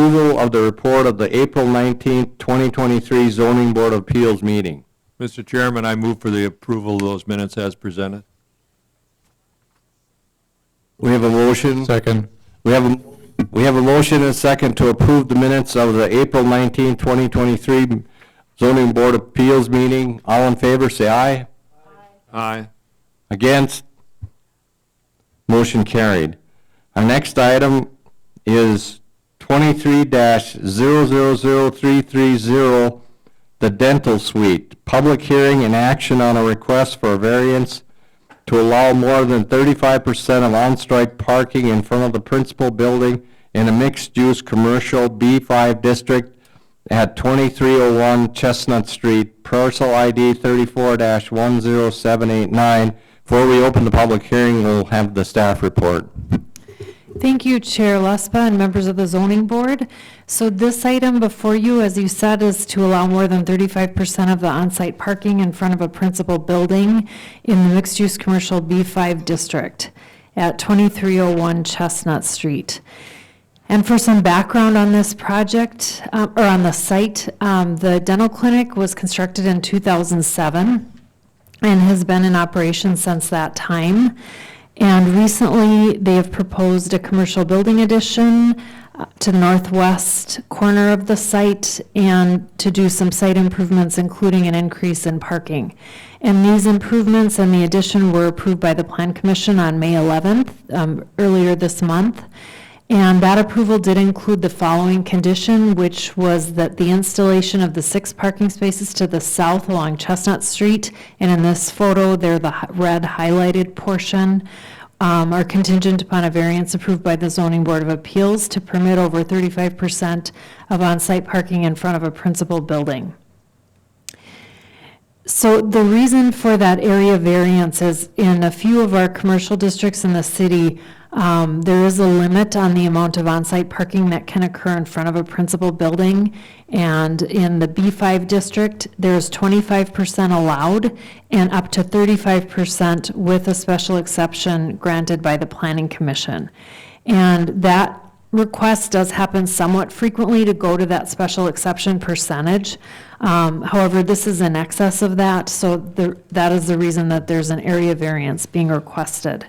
approval of the report of the April 19th, 2023 Zoning Board of Appeals meeting. Mr. Chairman, I move for the approval of those minutes as presented. We have a motion. Second. We have a motion and a second to approve the minutes of the April 19th, 2023 Zoning Board of Appeals meeting. All in favor, say aye. Aye. Against? Motion carried. Our next item is 23-000330, the dental suite. Public hearing and action on a request for a variance to allow more than 35% of on-street parking in front of the principal building in a mixed-use commercial B5 district at 2301 Chestnut Street, parcel ID 34-10789. Before we open the public hearing, we'll have the staff report. Thank you, Chair Lespa and members of the Zoning Board. So this item before you, as you said, is to allow more than 35% of the on-site parking in front of a principal building in the mixed-use commercial B5 district at 2301 Chestnut Street. And for some background on this project, or on the site, the dental clinic was constructed in 2007 and has been in operation since that time. And recently, they have proposed a commercial building addition to the northwest corner of the site and to do some site improvements, including an increase in parking. And these improvements and the addition were approved by the Plan Commission on May 11th, earlier this month. And that approval did include the following condition, which was that the installation of the 6 parking spaces to the south along Chestnut Street, and in this photo, they're the red highlighted portion, are contingent upon a variance approved by the Zoning Board of Appeals to permit over 35% of on-site parking in front of a principal building. So the reason for that area variance is in a few of our commercial districts in the city, there is a limit on the amount of on-site parking that can occur in front of a principal building. And in the B5 district, there's 25% allowed and up to 35% with a special exception granted by the Planning Commission. And that request does happen somewhat frequently to go to that special exception percentage. However, this is in excess of that, so that is the reason that there's an area variance being requested.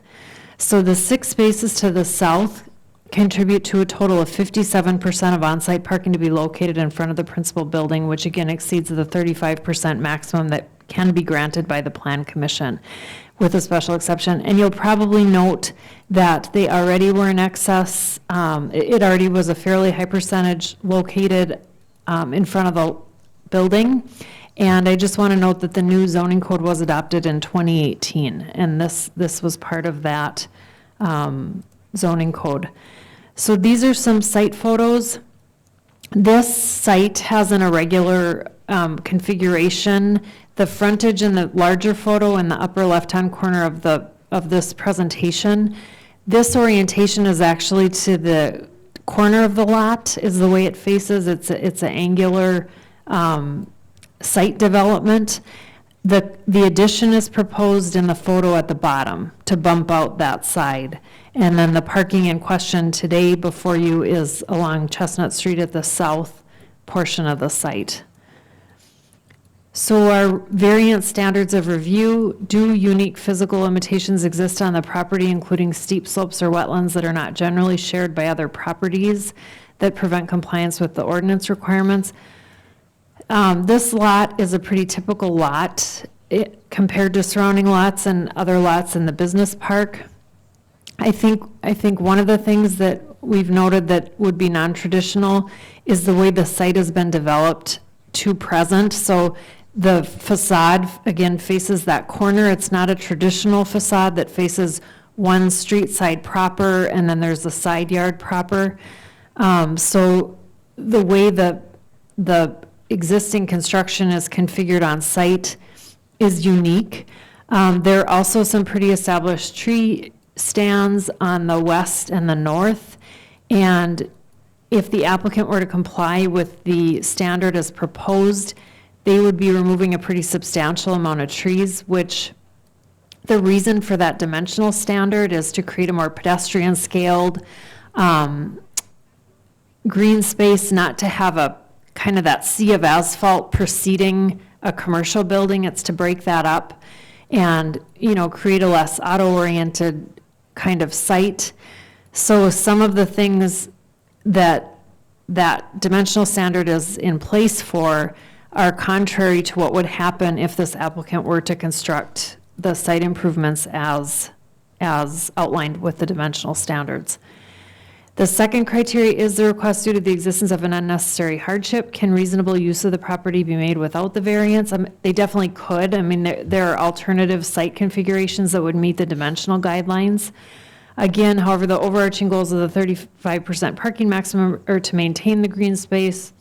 So the 6 spaces to the south contribute to a total of 57% of on-site parking to be located in front of the principal building, which again exceeds the 35% maximum that can be granted by the Plan Commission with a special exception. And you'll probably note that they already were in excess. It already was a fairly high percentage located in front of the building. And I just want to note that the new zoning code was adopted in 2018, and this was part of that zoning code. So these are some site photos. This site has an irregular configuration. The frontage in the larger photo in the upper left-hand corner of this presentation, this orientation is actually to the corner of the lot, is the way it faces. It's an angular site development. The addition is proposed in the photo at the bottom to bump out that side. And then the parking in question today before you is along Chestnut Street at the south portion of the site. So our variance standards of review: do unique physical limitations exist on the property, including steep slopes or wetlands that are not generally shared by other properties that prevent compliance with the ordinance requirements? This lot is a pretty typical lot compared to surrounding lots and other lots in the business park. I think one of the things that we've noted that would be non-traditional is the way the site has been developed to present. So the facade, again, faces that corner. It's not a traditional facade that faces one street side proper and then there's the side yard proper. So the way the existing construction is configured on site is unique. There are also some pretty established tree stands on the west and the north, and if the applicant were to comply with the standard as proposed, they would be removing a pretty substantial amount of trees, which the reason for that dimensional standard is to create a more pedestrian scaled green space, not to have a kind of that sea of asphalt preceding a commercial building. It's to break that up and, create a less auto-oriented kind of site. So some of the things that dimensional standard is in place for are contrary to what would happen if this applicant were to construct the site improvements as outlined with the dimensional standards. The second criteria is the request due to the existence of an unnecessary hardship. Can reasonable use of the property be made without the variance? They definitely could. I mean, there are alternative site configurations that would meet the dimensional guidelines. Again, however, the overarching goals of the 35% parking maximum are to maintain the green space,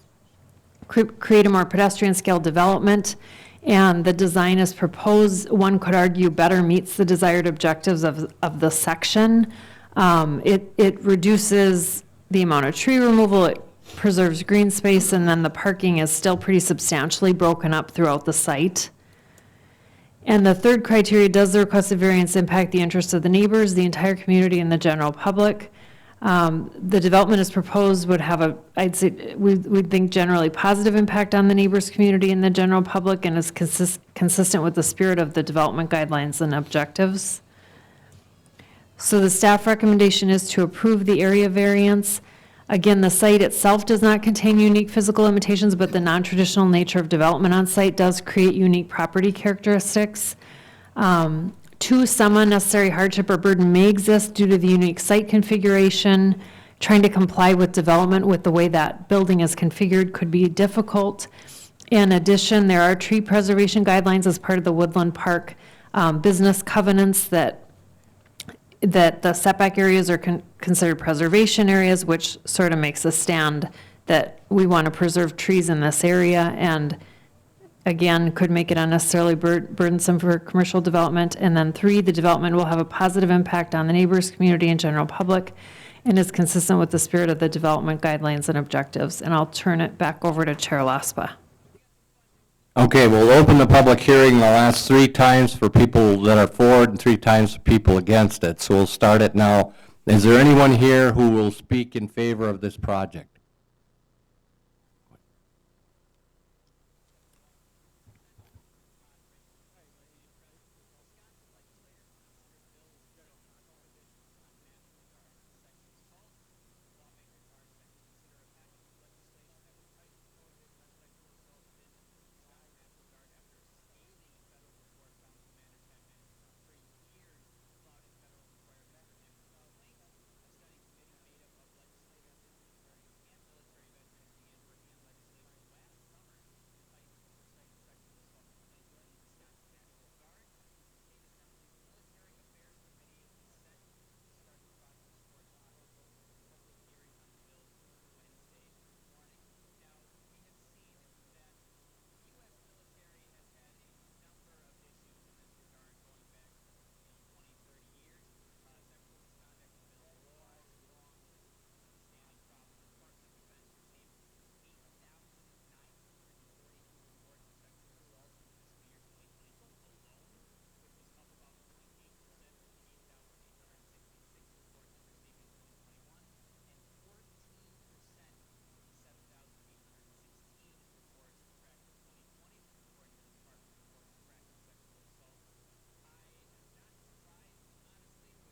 create a more pedestrian scale development, and the design as proposed, one could argue, better meets the desired objectives of the section. It reduces the amount of tree removal, it preserves green space, and then the parking is still pretty substantially broken up throughout the site. And the third criteria, does the requested variance impact the interests of the neighbors, the entire community, and the general public? The development as proposed would have I'd say, we'd think generally positive impact on the neighbors, community, and the general public, and is consistent with the spirit of the development guidelines and objectives. So the staff recommendation is to approve the area variance. Again, the site itself does not contain unique physical limitations, but the non-traditional nature of development on site does create unique property characteristics. Two, some unnecessary hardship or burden may exist due to the unique site configuration. Trying to comply with development with the way that building is configured could be difficult. In addition, there are tree preservation guidelines as part of the Woodland Park business covenants that the setback areas are considered preservation areas, which sort of makes a stand that we want to preserve trees in this area, and again, could make it unnecessarily burdensome for commercial development. And then 3, the development will have a positive impact on the neighbors, community, and general public, and is consistent with the spirit of the development guidelines and objectives. And I'll turn it back over to Chair Laspa. Okay, we'll open the public hearing. I'll ask 3 times for people that are for it and 3 times for people against it. So we'll start it now. Is there anyone here who will speak in favor of this project?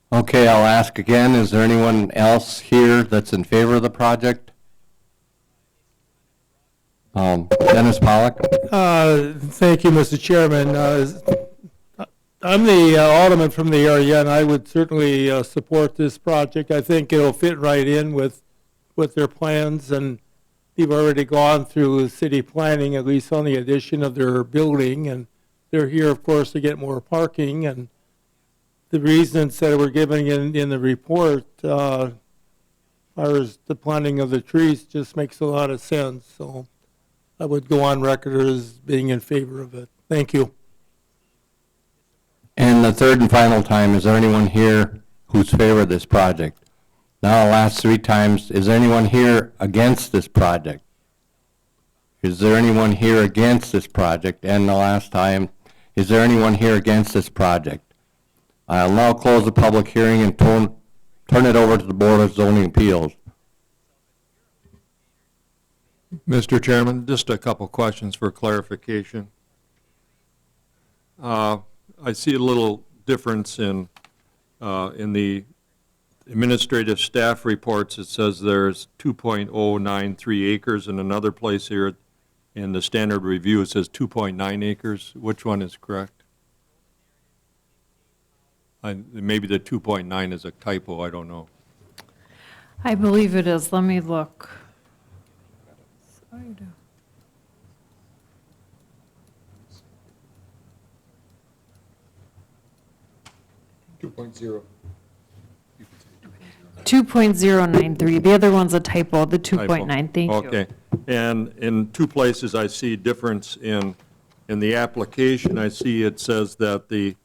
Okay, I'll ask again, is there anyone else here that's in favor of the project? Dennis Pollock? Thank you, Mr. Chairman. I'm the alderman from the area, and I would certainly support this project. I think it'll fit right in with their plans, and they've already gone through city planning, at least on the addition of their building, and they're here, of course, to get more parking, and the reasons that were given in the report, as far as the planting of the trees, just makes a lot of sense. So I would go on record as being in favor of it. Thank you. And the third and final time, is there anyone here who's favor of this project? Now I'll ask 3 times, is there anyone here against this project? Is there anyone here against this project? And the last time, is there anyone here against this project? I'll now close the public hearing and turn it over to the Board of Zoning Appeals. Mr. Chairman, just a couple questions for clarification. I see a little difference in the administrative staff reports. It says there's 2.093 acres, in another place here in the standard review it says 2.9 acres. Which one is correct? Maybe the 2.9 is a typo, I don't know. I believe it is. Let me look. 2.0. 2.093. The other one's a typo, the 2.9. Thank you. Okay. And in two places, I see difference in the application. I see it says that the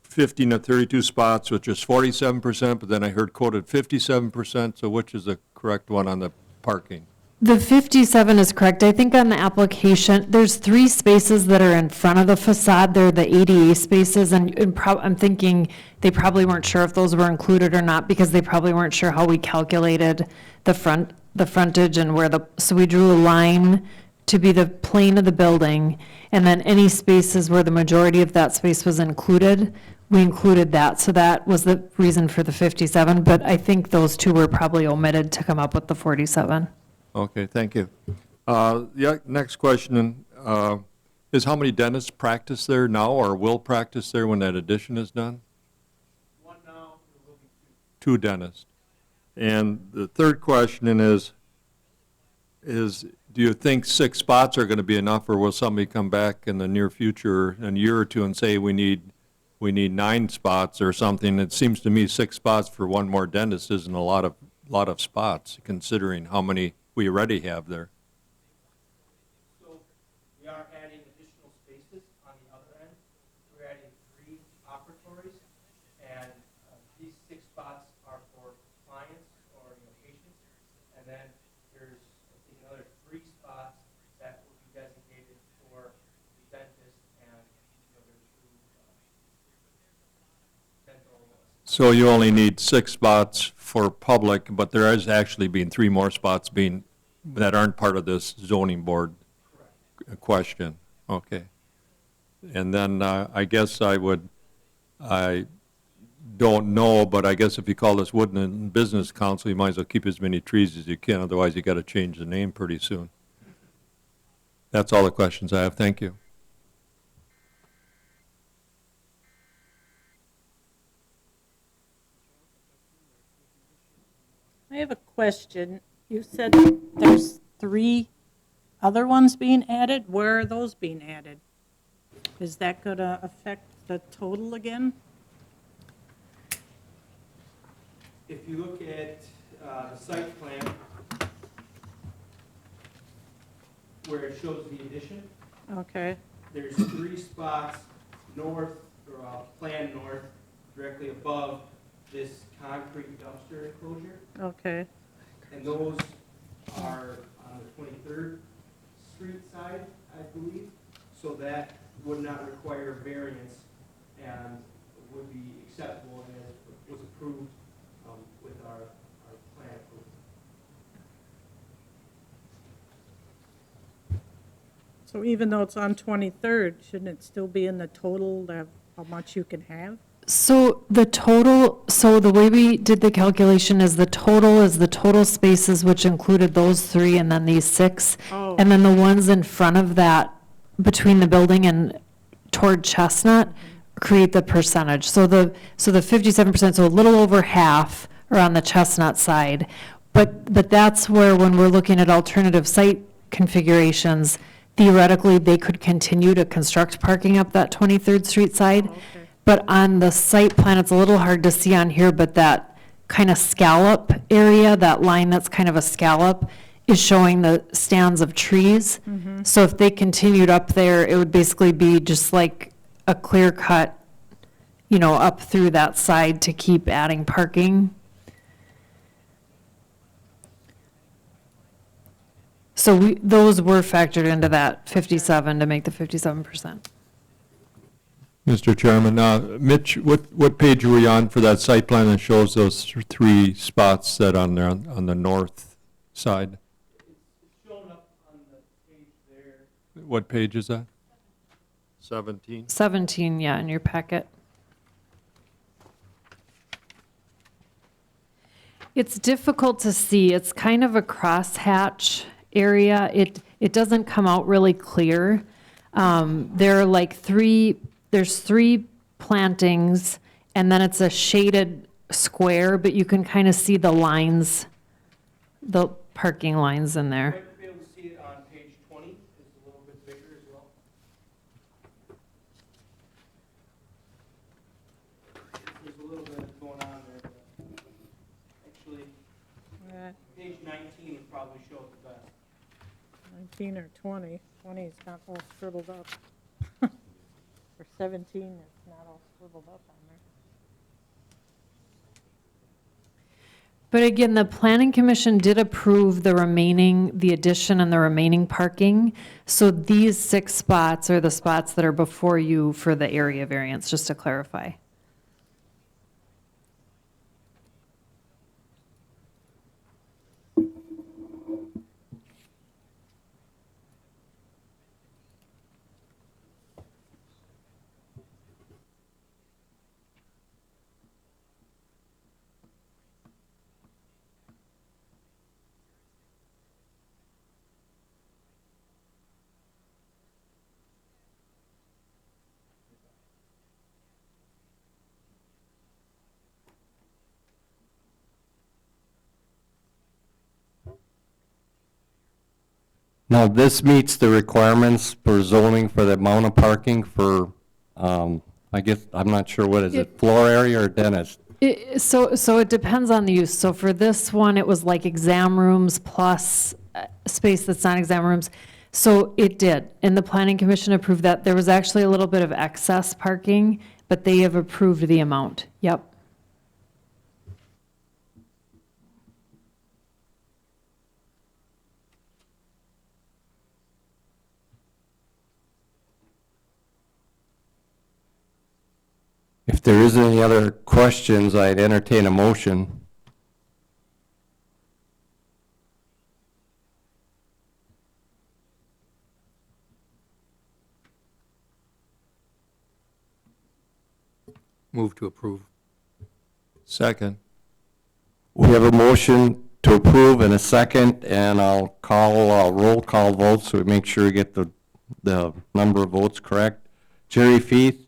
15 to 32 spots, which is 47%, but then I heard quoted 57%, so which is the correct one on the parking? The 57 is correct. I think on the application, there's 3 spaces that are in front of the facade. They're the ADA spaces, and I'm thinking they probably weren't sure if those were included or not, because they probably weren't sure how we calculated the frontage and so we drew a line to be the plane of the building, and then any spaces where the majority of that space was included, we included that. So that was the reason for the 57, but I think those 2 were probably omitted to come up with the 47. Okay, thank you. The next question is how many dentists practice there now or will practice there when that addition is done? 1 now, there will be 2 dentists. And the third question is do you think 6 spots are going to be enough, or will somebody come back in the near future, in a year or 2, and say we need 9 spots or something? It seems to me 6 spots for 1 more dentist isn't a lot of spots, considering how many we already have there. So we are adding additional spaces on the other end. We're adding 3 operatories, and these 6 spots are for clients or patients. And then there's, I think, another 3 spots that will be designated for the dentist and the other 2 dental. So you only need 6 spots for public, but there is actually being 3 more spots that aren't part of this zoning board question. Okay. And then I guess I don't know, but I guess if you call this Woodland Business Council, you might as well keep as many trees as you can, otherwise you got to change the name pretty soon. That's all the questions I have. Thank you. I have a question. You said there's 3 other ones being added. Where are those being added? Is that going to affect the total again? If you look at the site plan, where it shows the addition, Okay, there's 3 spots north, or planned north, directly above this concrete dumpster enclosure, okay. and those are on the 23rd Street side, I believe, so that would not require variance and would be acceptable and was approved with our plan approval. So even though it's on 23rd, shouldn't it still be in the total of how much you can have? So the way we did the calculation is the total spaces, which included those 3 and then these 6. Oh. And then the ones in front of that, between the building and toward Chestnut, create the percentage. So the 57%, so a little over half are on the Chestnut side. But that's where, when we're looking at alternative site configurations, theoretically, they could continue to construct parking up that 23rd Street side. Okay. But on the site plan, it's a little hard to see on here, but that kind of scallop area, that line that's kind of a scallop, is showing the stands of trees. So if they continued up there, it would basically be just like a clear cut, up through that side to keep adding parking. So those were factored into that 57 to make the 57%. Mr. Chairman, Mitch, what page are we on for that site plan that shows those 3 spots that on the north side? What page is that? 17? 17, yeah, in your packet. It's difficult to see. It's kind of a crosshatch area. It doesn't come out really clear. There are like there's 3 plantings, and then it's a shaded square, but you can kind of see the lines, the parking lines in there. Might be able to see it on page 20, it's a little bit bigger as well. There's a little bit going on there, but actually, page 19 would probably show it the best. 19 or 20. 20 is not all scribbled up. Or 17, it's not all scribbled up on there. But again, the planning commission did approve the addition and the remaining parking. So these 6 spots are the spots that are before you for the area variance, just to clarify. Now, this meets the requirements for zoning for the amount of parking for, I guess, I'm not sure, what is it, floor area or dentist? So it depends on the use. So for this one, it was like exam rooms plus space that's not exam rooms. So it did, and the planning commission approved that. There was actually a little bit of excess parking, but they have approved the amount. Yep. If there isn't any other questions, I'd entertain a motion. Move to approve. Second. We have a motion to approve and a second, and I'll call a roll call vote so we make sure we get the number of votes correct. Jerry Feith?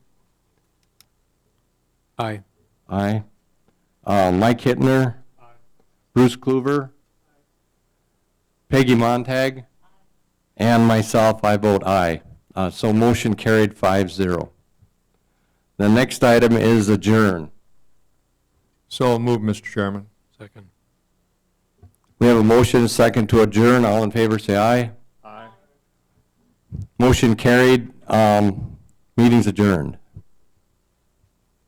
Aye. Aye. Mike Hittner? Aye. Bruce Kluver? Peggy Montag? And myself, I vote aye. So motion carried 5-0. The next item is adjourn. So move, Mr. Chairman. Second. We have a motion and a second to adjourn. All in favor, say aye. Aye. Motion carried. Meeting's adjourned.